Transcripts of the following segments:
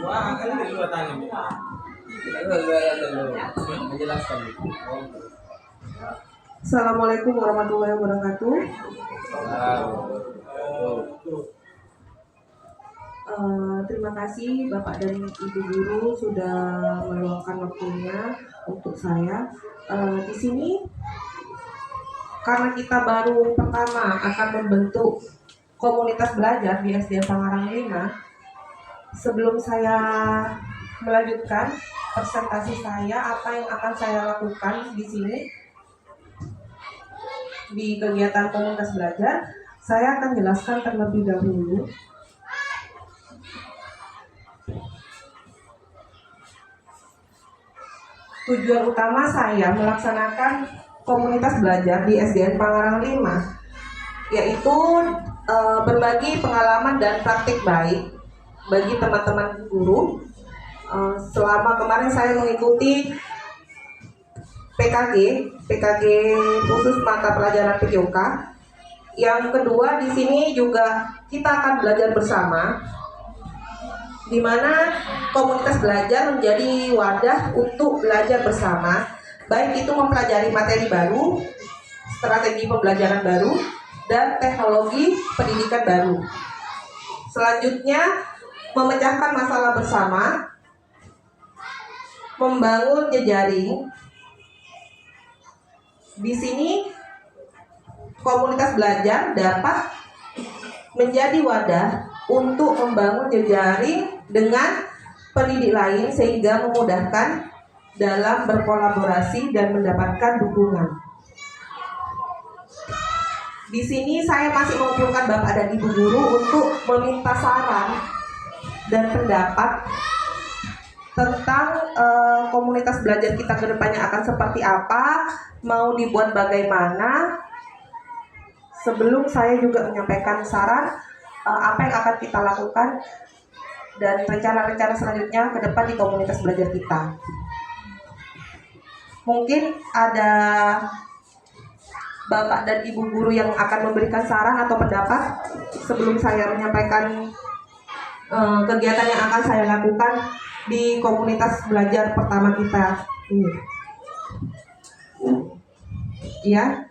Wah, kan dari luar tangan. Menjelaskan. Assalamualaikum warahmatullahi wabarakatuh. Terima kasih Bapak dan Ibu Guru sudah meluangkan waktunya untuk saya. Di sini karena kita baru pertama akan membentuk komunitas belajar di SDN Pangarang 5, sebelum saya melanjutkan presentasi saya, apa yang akan saya lakukan di sini di kegiatan komunitas belajar, saya akan jelaskan terlebih dahulu tujuan utama saya melaksanakan komunitas belajar di SDN Pangarang 5, yaitu berbagi pengalaman dan praktik baik bagi teman-teman guru. Selama kemarin saya mengikuti PKG khusus mata pelajaran PJOK. Yang kedua, di sini juga kita akan belajar bersama, di mana komunitas belajar menjadi wadah untuk belajar bersama, baik itu mempelajari materi baru, strategi pembelajaran baru, dan teknologi pendidikan baru. Selanjutnya, memecahkan masalah bersama, membangun jejaring. Di sini komunitas belajar dapat menjadi wadah untuk membangun jejaring dengan pendidik lain sehingga memudahkan dalam berkolaborasi dan mendapatkan dukungan. Di sini saya masih mengumpulkan Bapak dan Ibu Guru untuk meminta saran dan pendapat tentang komunitas belajar kita ke depannya akan seperti apa, mau dibuat bagaimana. Sebelum saya juga menyampaikan saran apa yang akan kita lakukan dan rencana-rencana selanjutnya ke depan di komunitas belajar kita. Mungkin ada Bapak dan Ibu Guru yang akan memberikan saran atau pendapat sebelum saya menyampaikan kegiatan yang akan saya lakukan di komunitas belajar pertama kita ini. Ya.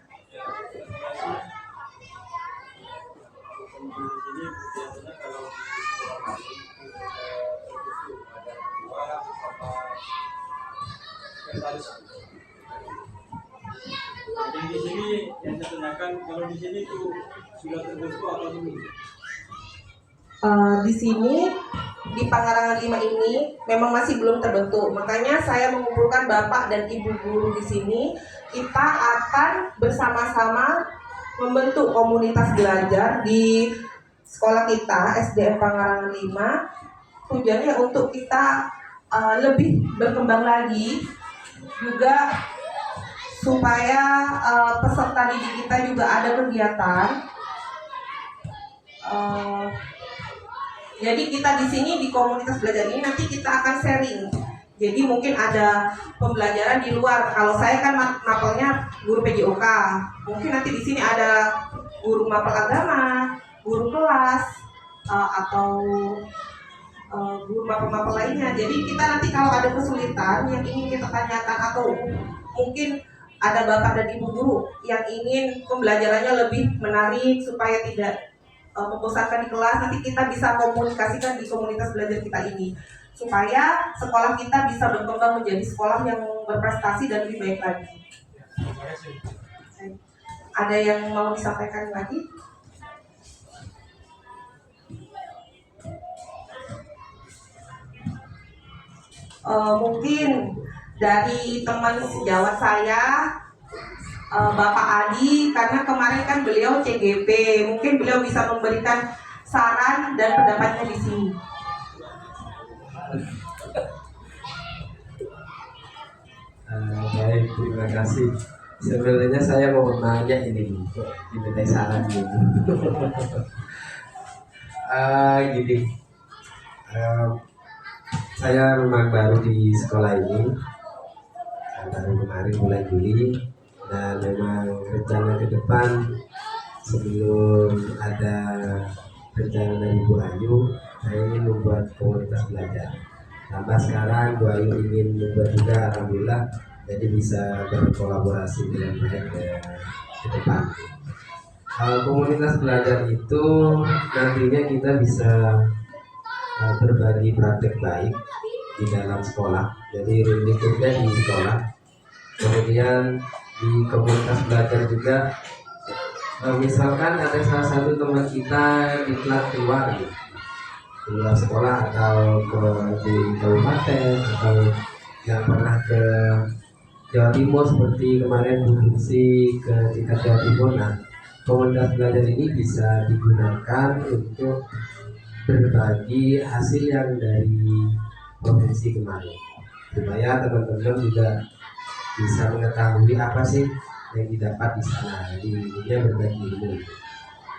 Jadi di sini yang saya tanyakan, kalau di sini tuh sudah terbentuk atau belum? Di sini di Pangarangan 5 ini memang masih belum terbentuk. Makanya saya mengumpulkan Bapak dan Ibu Guru di sini. Kita akan bersama-sama membentuk komunitas belajar di sekolah kita SDN Pangarangan 5. Tujuannya untuk kita lebih berkembang lagi, juga supaya peserta didik kita juga ada kegiatan. Jadi kita di sini di komunitas belajar ini nanti kita akan sharing. Jadi mungkin ada pembelajaran di luar. Kalau saya kan mapelnya guru PJOK, mungkin nanti di sini ada guru mapel agama, guru kelas, atau guru mapel-mapel lainnya. Jadi kita nanti kalau ada kesulitan yang ingin kita tanyakan, atau mungkin ada Bapak dan Ibu Guru yang ingin pembelajarannya lebih menarik supaya tidak membosankan di kelas, nanti kita bisa komunikasikan di komunitas belajar kita ini supaya sekolah kita bisa berkembang menjadi sekolah yang berprestasi dan lebih baik lagi. Ada yang mau disampaikan lagi? Mungkin dari teman sejawat saya, Bapak Adi, karena kemarin kan beliau CGP, mungkin beliau bisa memberikan saran dan pendapatnya di sini. Baik, terima kasih. Sebenarnya saya mau nanya ini, diminta saran gitu. Gini, saya memang baru di sekolah ini, baru kemarin bulan Juli, dan memang rencana ke depan sebelum ada rencana dari Bu Ayu, saya ingin membuat komunitas belajar. Tambah sekarang Bu Ayu ingin membuat juga, alhamdulillah, jadi bisa berkolaborasi dengan baik ke depan. Komunitas belajar itu nantinya kita bisa berbagi praktek baik di dalam sekolah. Jadi lingkupnya di sekolah, kemudian di komunitas belajar juga. Misalkan ada salah satu teman kita di keluar gitu, keluar sekolah atau di kabupaten atau yang pernah ke Jawa Timur seperti kemarin berfungsi ke tingkat Jawa Timur. Nah, komunitas belajar ini bisa digunakan untuk berbagi hasil yang dari provinsi kemarin, supaya teman-teman juga bisa mengetahui apa sih yang didapat di sana. Jadi intinya berbagi ilmu.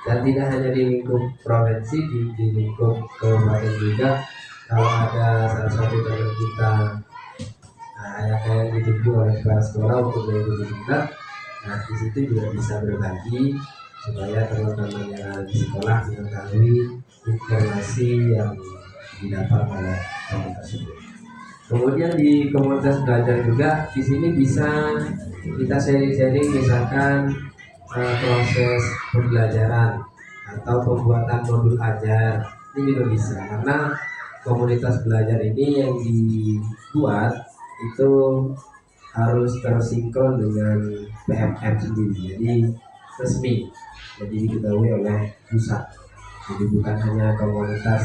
Dan tidak hanya di lingkup provinsi, di lingkup kabupaten juga. Kalau ada salah satu teman kita yang dituju oleh kepala sekolah untuk mengikuti kita, nah di situ juga bisa berbagi supaya teman-teman yang ada di sekolah mengetahui informasi yang didapat oleh teman tersebut. Kemudian di komunitas belajar juga di sini bisa kita sharing-sharing, misalkan proses pembelajaran atau pembuatan modul ajar, ini juga bisa, karena komunitas belajar ini yang dibuat itu harus tersinkron dengan PMM sendiri, jadi resmi, jadi diketahui oleh pusat. Jadi bukan hanya komunitas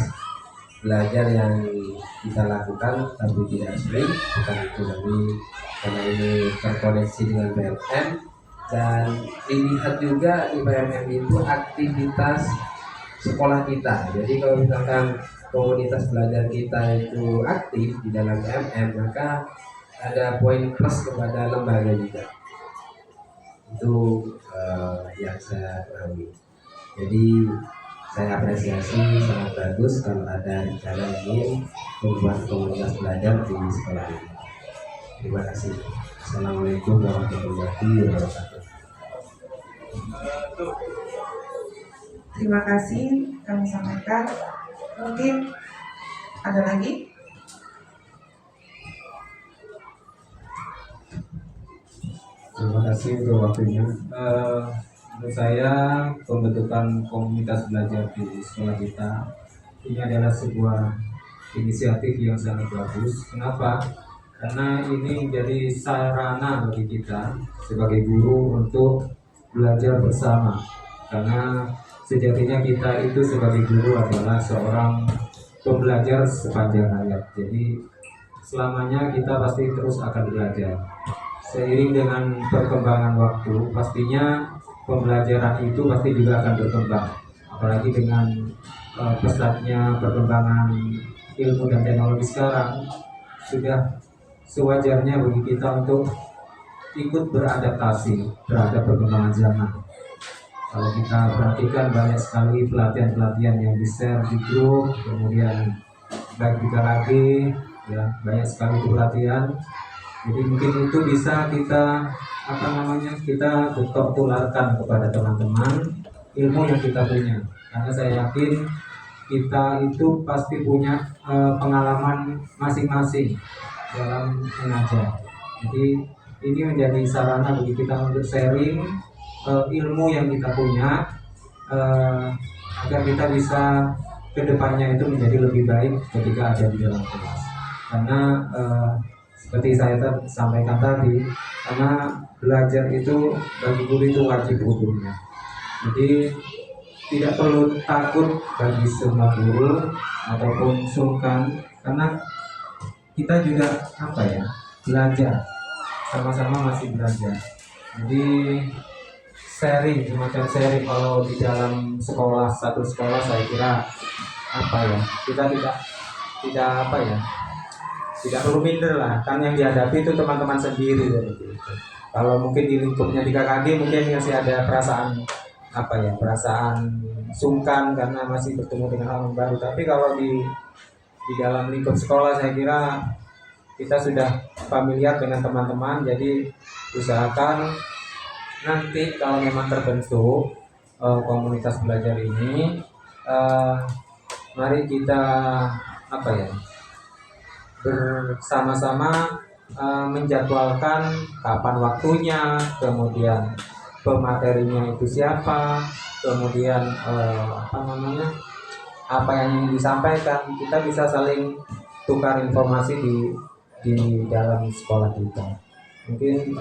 belajar yang kita lakukan tapi tidak resmi, bukan itu, tapi karena ini terkoneksi dengan PMM. Dan dilihat juga di PMM itu aktivitas sekolah kita. Jadi kalau misalkan komunitas belajar kita itu aktif di dalam PMM, maka ada poin plus kepada lembaga juga. Itu yang saya ketahui. Jadi saya apresiasi, sangat bagus kalau ada rencana ingin membuat komunitas belajar di sekolah ini. Terima kasih. Assalamualaikum warahmatullahi wabarakatuh. Terima kasih kami sampaikan. Mungkin ada lagi? Terima kasih untuk waktunya. Menurut saya pembentukan komunitas belajar di sekolah kita ini adalah sebuah inisiatif yang sangat bagus. Kenapa? Karena ini menjadi sarana bagi kita sebagai guru untuk belajar bersama. Karena sejatinya kita itu sebagai guru adalah seorang pembelajar sepanjang hayat. Jadi selamanya kita pasti terus akan belajar. Seiring dengan perkembangan waktu, pastinya pembelajaran itu pasti juga akan berkembang. Apalagi dengan pesatnya perkembangan ilmu dan teknologi sekarang, sudah sewajarnya bagi kita untuk ikut beradaptasi terhadap perkembangan zaman. Kalau kita perhatikan banyak sekali pelatihan-pelatihan yang di-share di grup, kemudian baik di Karage, ya banyak sekali itu pelatihan. Jadi mungkin itu bisa kita kita tularkan kepada teman-teman ilmu yang kita punya. Karena saya yakin kita itu pasti punya pengalaman masing-masing dalam mengajar. Jadi ini menjadi sarana bagi kita untuk sharing ilmu yang kita punya agar kita bisa kedepannya itu menjadi lebih baik ketika ada di dalam kelas. Karena seperti saya sampaikan tadi, karena belajar itu bagi guru itu wajib hukumnya. Jadi tidak perlu takut bagi semua guru ataupun sungkan, karena kita juga belajar, sama-sama masih belajar. Jadi semacam sharing kalau di dalam satu sekolah saya kira kita tidak perlu minder lah, kan yang dihadapi itu teman-teman sendiri gitu. Kalau mungkin di lingkupnya di KKG mungkin masih ada perasaan sungkan karena masih bertemu dengan orang baru. Tapi kalau di dalam lingkup sekolah saya kira kita sudah familiar dengan teman-teman. Jadi usahakan nanti kalau memang terbentuk komunitas belajar ini mari kita apa ya, bersama-sama menjadwalkan kapan waktunya, kemudian pematerinya itu siapa, kemudian apa yang ingin disampaikan. Kita bisa saling tukar informasi di dalam sekolah kita. Mungkin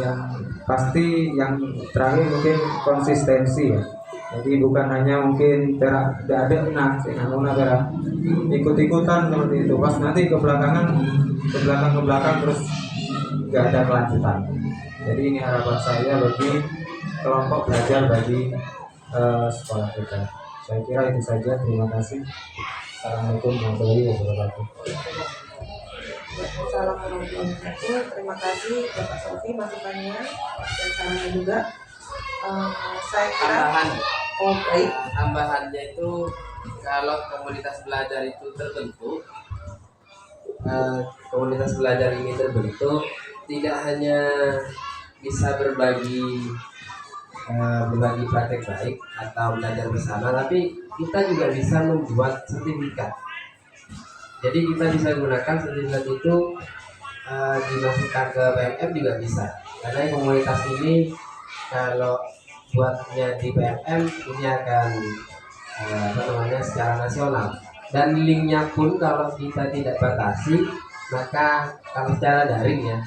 yang pasti yang terakhir mungkin konsistensi ya. Jadi bukan hanya mungkin tidak ada ikut-ikutan seperti itu, pas nanti ke belakang terus nggak ada kelanjutan. Jadi ini harapan saya bagi kelompok belajar bagi sekolah kita. Saya kira itu saja. Terima kasih. Assalamualaikum warahmatullahi wabarakatuh. Assalamualaikum warahmatullahi wabarakatuh. Terima kasih Bapak Sofi masukannya dan sarannya juga. Saya kira baik. Tambahannya itu kalau komunitas belajar itu terbentuk, komunitas belajar ini terbentuk tidak hanya bisa berbagi praktek baik atau belajar bersama, tapi kita juga bisa membuat sertifikat. Jadi kita bisa gunakan sertifikat itu dimasukkan ke PMM juga bisa, karena komunitas ini kalau buatnya di PMM ini akan secara nasional, dan linknya pun kalau kita tidak batasi, maka kalau secara daring ya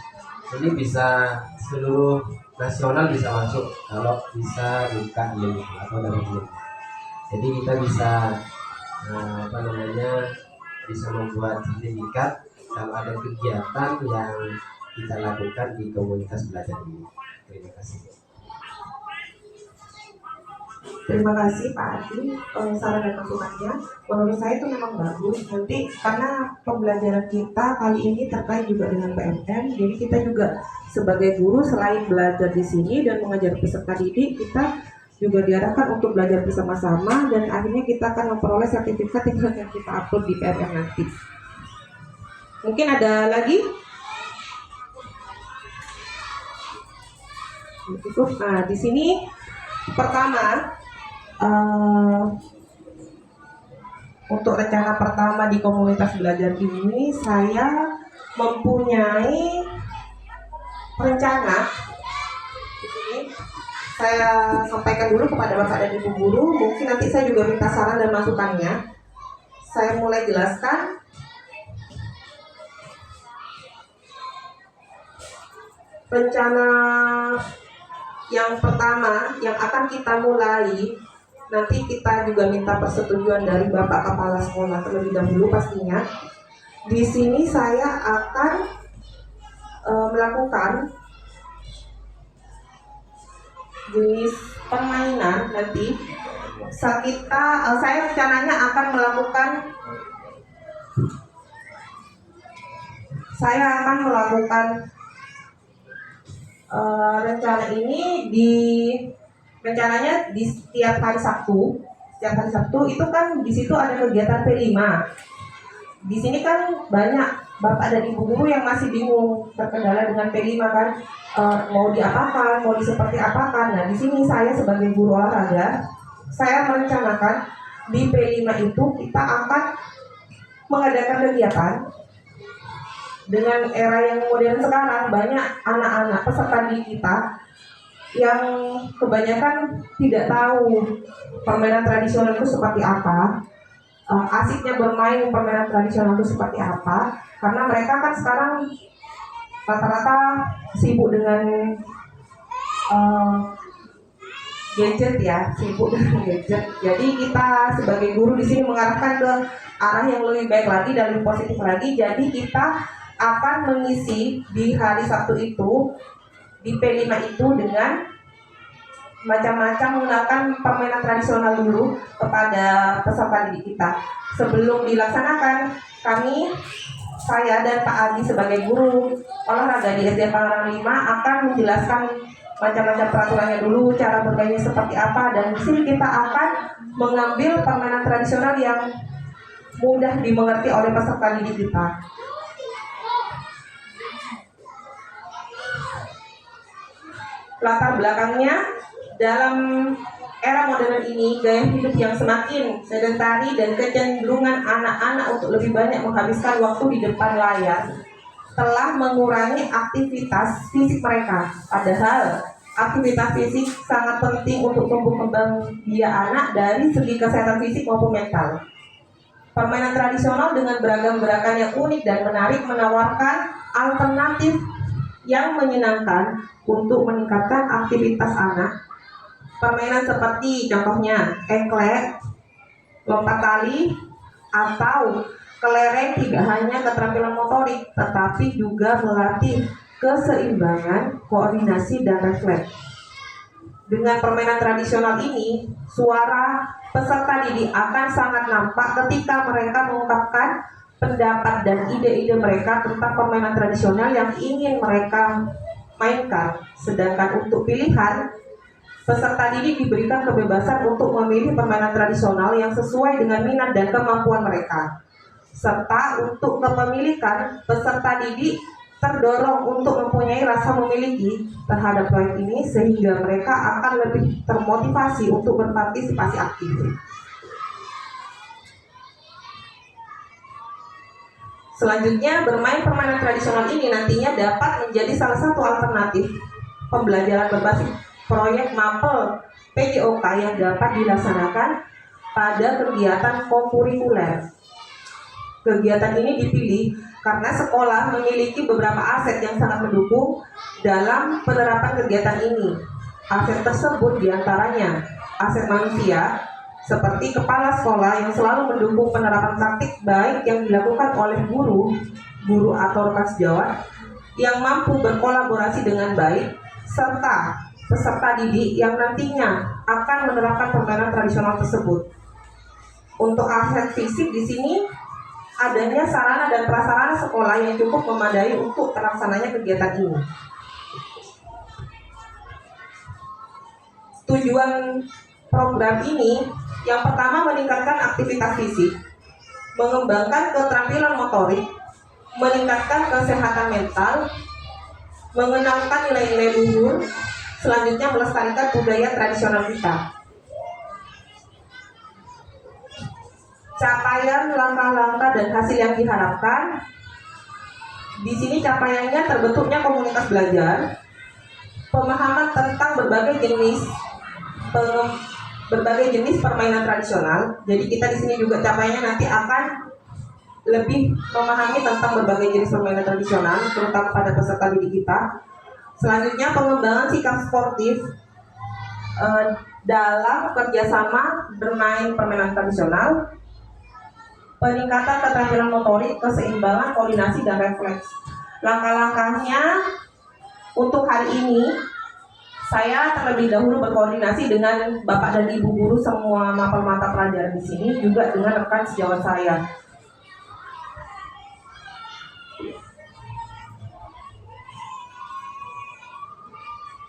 ini bisa seluruh nasional bisa masuk kalau bisa buka link atau dapat link. Jadi kita bisa bisa membuat sertifikat kalau ada kegiatan yang kita lakukan di komunitas belajar ini. Terima kasih. Terima kasih Pak Adi saran dan masukannya. Menurut saya itu memang bagus. Nanti karena pembelajaran kita kali ini terkait juga dengan PMM, jadi kita juga sebagai guru selain belajar di sini dan mengajar peserta didik, kita juga diarahkan untuk belajar bersama-sama dan akhirnya kita akan memperoleh sertifikat yang akan kita upload di PMM nanti. Mungkin ada lagi? Cukup. Nah, di sini pertama untuk rencana pertama di komunitas belajar ini saya mempunyai rencana. Di sini saya sampaikan dulu kepada Bapak dan Ibu guru, mungkin nanti saya juga minta saran dan masukannya. Saya mulai jelaskan. Rencana yang pertama yang akan kita mulai, nanti kita juga minta persetujuan dari Bapak Kepala Sekolah terlebih dahulu pastinya. Di sini saya akan melakukan jenis permainan nanti. Saya rencananya akan melakukan rencana ini rencananya di setiap hari Sabtu. Setiap hari Sabtu itu kan di situ ada kegiatan P5. Di sini kan banyak Bapak dan Ibu guru yang masih bingung terkendala dengan P5 kan, mau diapakan, mau seperti apakan. Nah, di sini saya sebagai guru olahraga, saya merencanakan di P5 itu kita akan mengadakan kegiatan. Dengan era yang modern sekarang, banyak anak-anak peserta didik kita yang kebanyakan tidak tahu permainan tradisional itu seperti apa, asiknya bermain permainan tradisional itu seperti apa, karena mereka kan sekarang rata-rata sibuk dengan gadget ya, Jadi kita sebagai guru di sini mengarahkan ke arah yang lebih baik lagi dan lebih positif lagi. Jadi kita akan mengisi di hari Sabtu itu di P5 itu dengan macam-macam menggunakan permainan tradisional dulu kepada peserta didik kita. Sebelum dilaksanakan, saya dan Pak Adi sebagai guru olahraga di SD Pangerang 5 akan menjelaskan macam-macam peraturannya dulu, cara bermainnya seperti apa, dan di sini kita akan mengambil permainan tradisional yang mudah dimengerti oleh peserta didik kita. Latar belakangnya dalam era modern ini, gaya hidup yang semakin sedentari dan kecenderungan anak-anak untuk lebih banyak menghabiskan waktu di depan layar telah mengurangi aktivitas fisik mereka. Padahal aktivitas fisik sangat penting untuk tumbuh kembang biak anak dari segi kesehatan fisik maupun mental. Permainan tradisional dengan beragam gerakan yang unik dan menarik menawarkan alternatif yang menyenangkan untuk meningkatkan aktivitas anak. Permainan seperti contohnya engklek, lompat tali, atau kelereng tidak hanya keterampilan motorik, tetapi juga melatih keseimbangan, koordinasi, dan refleks. Dengan permainan tradisional ini, suara peserta didik akan sangat nampak ketika mereka mengungkapkan pendapat dan ide-ide mereka tentang permainan tradisional yang ingin mereka mainkan. Sedangkan untuk pilihan, peserta didik diberikan kebebasan untuk memilih permainan tradisional yang sesuai dengan minat dan kemampuan mereka. Serta untuk kepemilikan, peserta didik terdorong untuk mempunyai rasa memiliki terhadap proyek ini sehingga mereka akan lebih termotivasi untuk berpartisipasi aktif. Selanjutnya, bermain permainan tradisional ini nantinya dapat menjadi salah satu alternatif pembelajaran berbasis proyek mapel PJOK yang dapat dilaksanakan pada kegiatan kokurikuler. Kegiatan ini dipilih karena sekolah memiliki beberapa aset yang sangat mendukung dalam penerapan kegiatan ini. Aset tersebut diantaranya aset manusia, seperti kepala sekolah yang selalu mendukung penerapan praktik baik yang dilakukan oleh guru atau rekan sejawat yang mampu berkolaborasi dengan baik, serta peserta didik yang nantinya akan menerapkan permainan tradisional tersebut. Untuk aset fisik di sini adanya sarana dan prasarana sekolah yang cukup memadai untuk terlaksananya kegiatan ini. Tujuan program ini yang pertama meningkatkan aktivitas fisik, mengembangkan keterampilan motorik, meningkatkan kesehatan mental, mengenalkan nilai-nilai luhur, selanjutnya melestarikan budaya tradisional kita. Capaian, langkah-langkah, dan hasil yang diharapkan. Di sini capaiannya terbentuknya komunitas belajar, pemahaman tentang berbagai jenis permainan tradisional. Jadi kita di sini juga capaiannya nanti akan lebih memahami tentang berbagai jenis permainan tradisional, terutama pada peserta didik kita. Selanjutnya pengembangan sikap sportif dalam kerjasama bermain permainan tradisional, peningkatan keterampilan motorik, keseimbangan, koordinasi, dan refleks. Langkah-langkahnya untuk hari ini, saya terlebih dahulu berkoordinasi dengan Bapak dan Ibu guru semua mapel mata pelajaran di sini, juga dengan rekan sejawat saya.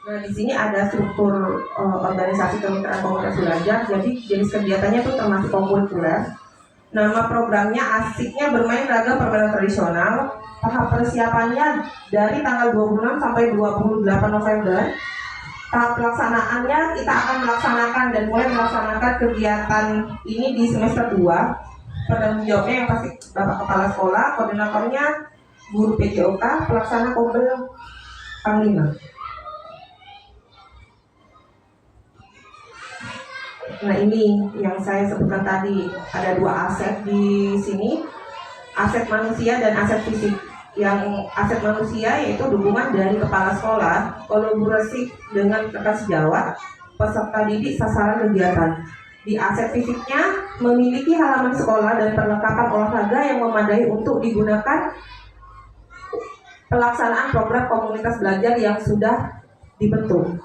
Nah, di sini ada struktur organisasi kemitraan komunitas belajar. Jadi jenis kegiatannya itu termasuk kokurikuler. Nama programnya Asiknya Bermain Ragam Permainan Tradisional. Tahap persiapannya dari tanggal 26 sampai 28 November. Tahap pelaksanaannya kita akan melaksanakan dan mulai melaksanakan kegiatan ini di semester 2. Penanggung jawabnya yang pasti Bapak Kepala Sekolah, koordinatornya guru PJOK, pelaksana Kombel Panglima. Nah, ini yang saya sebutkan tadi, ada dua aset di sini, aset manusia dan aset fisik. Yang aset manusia yaitu dukungan dari kepala sekolah, kolaborasi dengan rekan sejawat, peserta didik, sasaran kegiatan. Di aset fisiknya memiliki halaman sekolah dan perlengkapan olahraga yang memadai untuk digunakan pelaksanaan program komunitas belajar yang sudah dibentuk.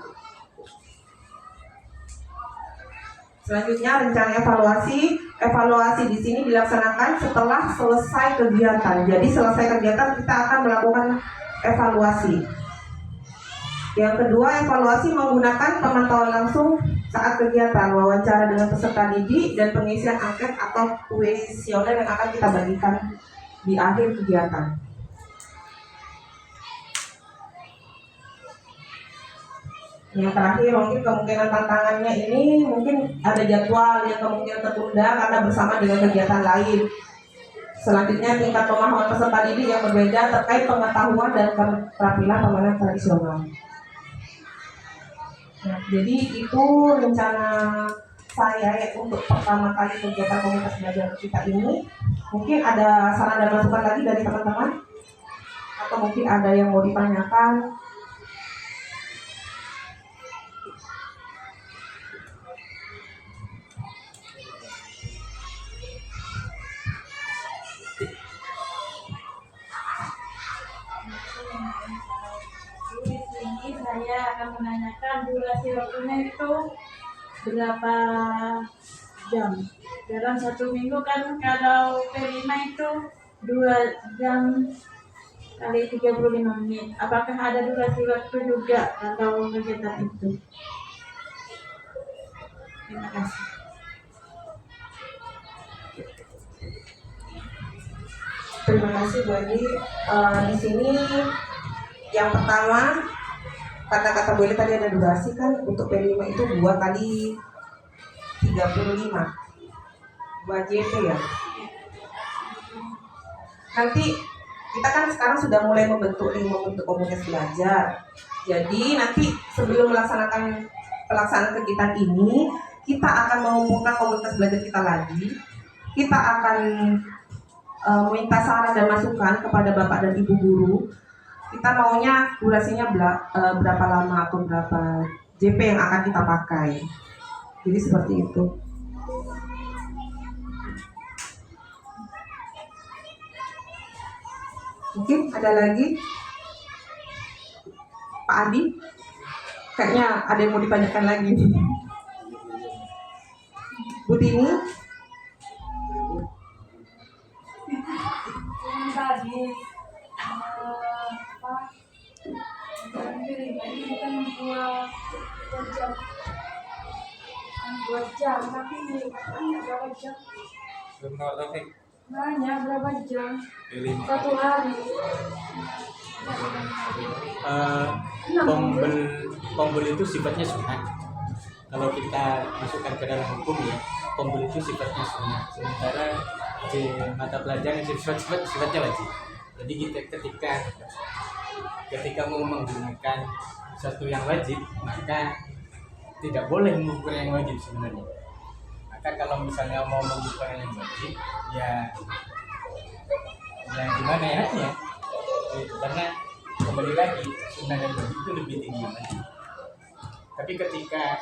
Selanjutnya rencana evaluasi di sini dilaksanakan setelah selesai kegiatan. Jadi selesai kegiatan kita akan melakukan evaluasi. Yang kedua, evaluasi menggunakan pemantauan langsung saat kegiatan, wawancara dengan peserta didik, dan pengisian angket atau kuesioner yang akan kita bagikan di akhir kegiatan. Yang terakhir mungkin kemungkinan tantangannya ini mungkin ada jadwal yang kemungkinan tertunda karena bersama dengan kegiatan lain. Selanjutnya tingkat pemahaman peserta didik yang berbeda terkait pengetahuan dan keterampilan permainan tradisional. Nah, jadi itu rencana saya ya untuk pertama kali kegiatan komunitas belajar kita ini. Mungkin ada saran dan masukan lagi dari teman-teman, atau mungkin ada yang mau ditanyakan. Di sini saya akan menanyakan durasi waktunya itu berapa jam dalam 1 minggu. Kan kalau P5 itu 2 jam kali 35 menit. Apakah ada durasi waktu juga atau kegiatan itu? Terima kasih. Terima kasih Bu Adi. Di sini yang pertama kata-kata Bu Adi tadi ada durasi kan untuk P5 itu 2 kali 35 2 JP ya. Nanti kita kan sekarang sudah mulai membentuk komunitas belajar. Jadi nanti sebelum melaksanakan pelaksanaan kegiatan ini, kita akan mengumpulkan komunitas belajar kita lagi. Kita akan minta saran dan masukan kepada Bapak dan Ibu guru. Kita maunya durasinya berapa lama atau berapa JP yang akan kita pakai. Jadi seperti itu. Mungkin ada lagi Pak Adi, kayaknya ada yang mau ditanyakan lagi. Bu Tini. Tadi ini bukan 2 jam, tapi berapa jam? Banyak, berapa jam? 1 hari. Pombel itu sifatnya sunnah. Kalau kita masukkan ke dalam hukum ya, pombel itu sifatnya sunnah. Sementara di mata pelajaran sifatnya wajib. Jadi kita ketika mau menggunakan sesuatu yang wajib, maka tidak boleh mengukur yang wajib sebenarnya. Maka kalau misalnya mau mengukur yang wajib, ya gimana enaknya? Karena kembali lagi sunnah dan wajib itu lebih tinggi lagi. Tapi ketika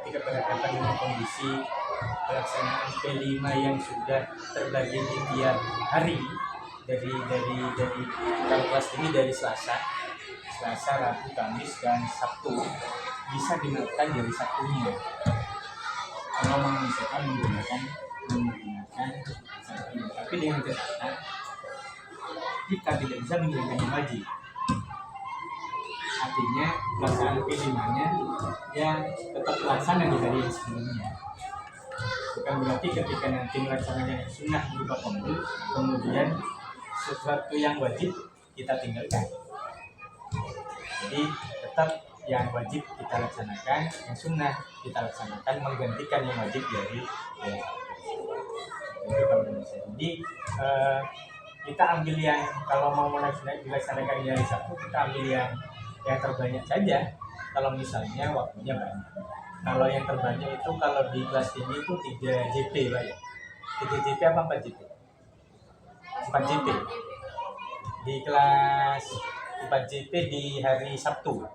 berhadapan dengan kondisi pelaksanaan P5 yang sudah terbagi di tiap hari dari kalau kelas ini dari Selasa, Rabu, Kamis dan Sabtu, bisa dilakukan dari Sabtunya. Kalau misalkan menggunakan Sabtu, tapi dengan catatan kita tidak bisa menjadikan yang wajib. Artinya pelaksanaan P5-nya ya tetap pelaksana di hari yang sebelumnya. Bukan berarti ketika nanti melaksanakan yang sunnah berupa pombel, kemudian sesuatu yang wajib kita tinggalkan. Jadi tetap yang wajib kita laksanakan, yang sunnah kita laksanakan, menggantikan yang wajib dari Jadi kita ambil yang kalau mau dilaksanakan di hari Sabtu, kita ambil yang terbanyak saja. Kalau misalnya waktunya banyak. Kalau yang terbanyak itu kalau di kelas tinggi itu 3 JP Pak ya. 3 JP apa 4 JP? 4 JP. Di kelas 4 JP di hari Sabtu.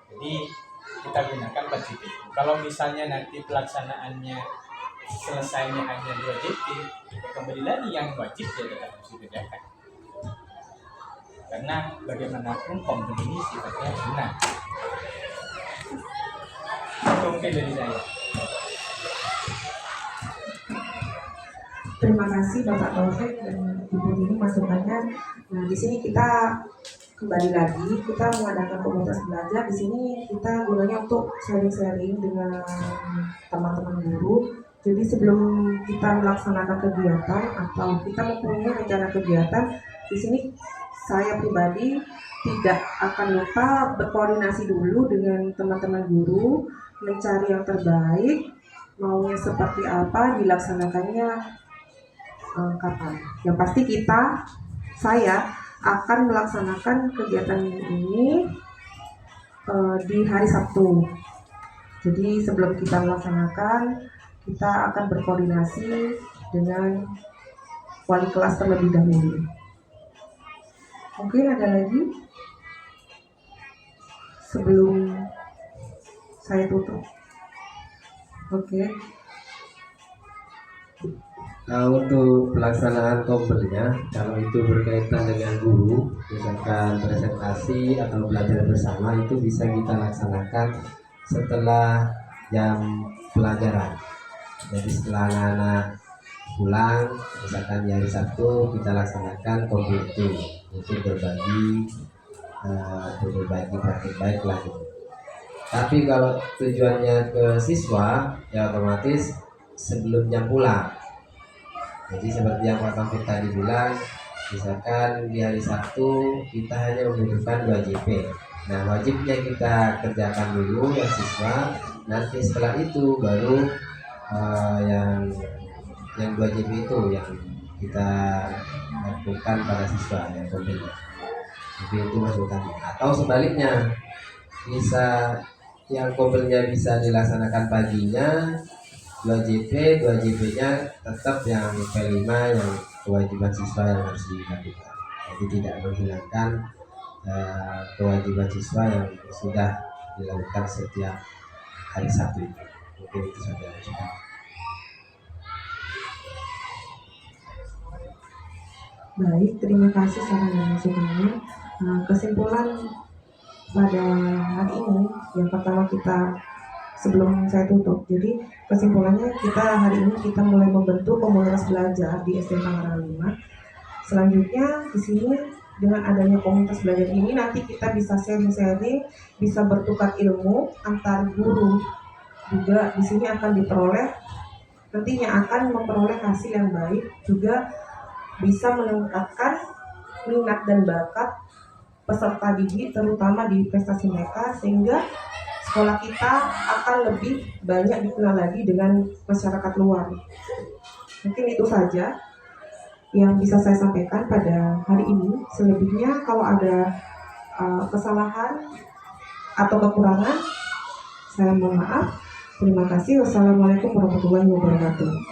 Jadi kita gunakan 4 JP. Kalau misalnya nanti pelaksanaannya selesainya hanya 2 JP, kembali lagi yang wajib ya tetap harus dikerjakan. Karena bagaimanapun pombel ini sifatnya sunnah. Itu mungkin dari saya. Terima kasih Bapak Taufik dan Ibu Dini masukannya. Nah, di sini kita kembali lagi, kita mengadakan komunitas belajar. Di sini kita gunanya untuk sharing-sharing dengan teman-teman guru. Jadi sebelum kita melaksanakan kegiatan atau kita mempunyai rencana kegiatan, di sini saya pribadi tidak akan lupa berkoordinasi dulu dengan teman-teman guru, mencari yang terbaik, maunya seperti apa, dilaksanakannya kapan. Yang pasti saya akan melaksanakan kegiatan ini di hari Sabtu. Jadi sebelum kita melaksanakan, kita akan berkoordinasi dengan wali kelas terlebih dahulu. Mungkin ada lagi sebelum saya tutup. Oke. Untuk pelaksanaan kompelnya, kalau itu berkaitan dengan guru, misalkan presentasi atau belajar bersama, itu bisa kita laksanakan setelah jam pelajaran. Jadi setelah anak-anak pulang, misalkan di hari Sabtu, kita laksanakan kompel itu untuk berbagi praktik baik lah gitu. Tapi kalau tujuannya ke siswa, ya otomatis sebelum jam pulang. Jadi seperti yang Pak Taufik tadi bilang, misalkan di hari Sabtu kita hanya membutuhkan 2 JP. Nah, wajibnya kita kerjakan dulu yang siswa, nanti setelah itu baru yang 2 JP itu yang kita lakukan pada siswa yang kompilnya. Jadi itu maksudnya. Atau sebaliknya, bisa yang kompilnya bisa dilaksanakan paginya, 2 JP-nya tetap yang P5 yang kewajiban siswa yang harus dilakukan. Jadi tidak menghilangkan kewajiban siswa yang sudah dilakukan setiap hari Sabtu. Mungkin itu saja. Baik, terima kasih saran dan masukannya. Kesimpulan pada hari ini, yang pertama sebelum saya tutup, jadi kesimpulannya hari ini kita mulai membentuk komunitas belajar di SD Tangerang 5. Selanjutnya di sini dengan adanya komunitas belajar ini nanti kita bisa sharing-sharing, bisa bertukar ilmu antar guru. Juga di sini akan nantinya akan memperoleh hasil yang baik, juga bisa meningkatkan minat dan bakat peserta didik terutama di prestasi mereka, sehingga sekolah kita akan lebih banyak dikenal lagi dengan masyarakat luar. Mungkin itu saja yang bisa saya sampaikan pada hari ini. Selebihnya kalau ada kesalahan atau kekurangan, saya mohon maaf. Terima kasih. Wassalamualaikum warahmatullahi wabarakatuh.